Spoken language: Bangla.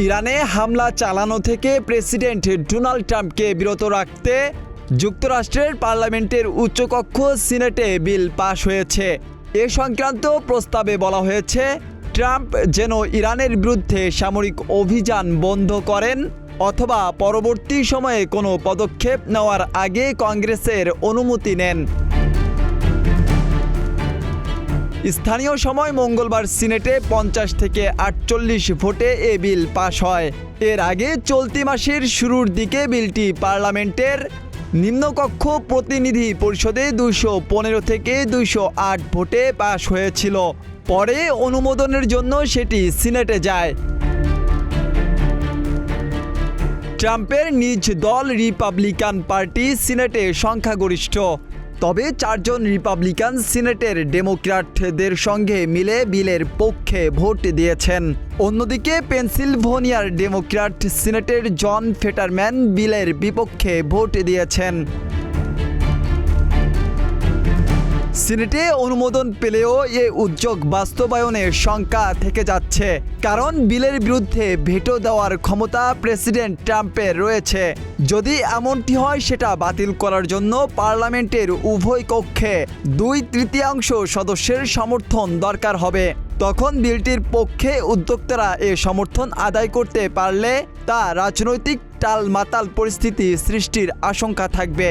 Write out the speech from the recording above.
ইরানে হামলা চালানো থেকে প্রেসিডেন্ট ডোনাল্ড ট্রাম্পকে বিরত রাখতে যুক্তরাষ্ট্রের পার্লামেন্টের উচ্চকক্ষ সিনেটে বিল পাশ হয়েছে। এ সংক্রান্ত প্রস্তাবে বলা হয়েছে, ট্রাম্প যেন ইরানের বিরুদ্ধে সামরিক অভিযান বন্ধ করেন অথবা পরবর্তী সময়ে কোনো পদক্ষেপ নেওয়ার আগে কংগ্রেসের অনুমতি নেন। স্থানীয় সময় মঙ্গলবার সিনেটে 50 থেকে 48 ভোটে এ বিল পাশ হয়। এর আগে চলতি মাসের শুরুর দিকে বিলটি পার্লামেন্টের নিম্নকক্ষ প্রতিনিধি পরিষদে 215 থেকে 208 ভোটে পাশ হয়েছিল। পরে অনুমোদনের জন্য সেটি সিনেটে যায়। ট্রাম্পের নিজ দল রিপাবলিকান পার্টি সিনেটে সংখ্যাগরিষ্ঠ। তবে 4 জন রিপাবলিকান সিনেটের ডেমোক্র্যাটদের সঙ্গে মিলে বিলের পক্ষে ভোট দিয়েছেন। অন্যদিকে পেনসিলভানিয়ার ডেমোক্র্যাট সিনেটের জন ফেটারম্যান বিলের বিপক্ষে ভোট দিয়েছেন। সিনেটে অনুমোদন পেলেও এ উদ্যোগ বাস্তবায়নের শঙ্কা থেকে যাচ্ছে, কারণ বিলের বিরুদ্ধে ভেটো দেওয়ার ক্ষমতা প্রেসিডেন্ট ট্রাম্পের রয়েছে। যদি এমনটি হয়, সেটা বাতিল করার জন্য পার্লামেন্টের উভয় কক্ষে 2/3 সদস্যের সমর্থন দরকার হবে। তখন বিলটির পক্ষে উদ্যোক্তারা এ সমর্থন আদায় করতে পারলে তা রাজনৈতিক টালমাটাল পরিস্থিতি সৃষ্টির আশঙ্কা থাকবে।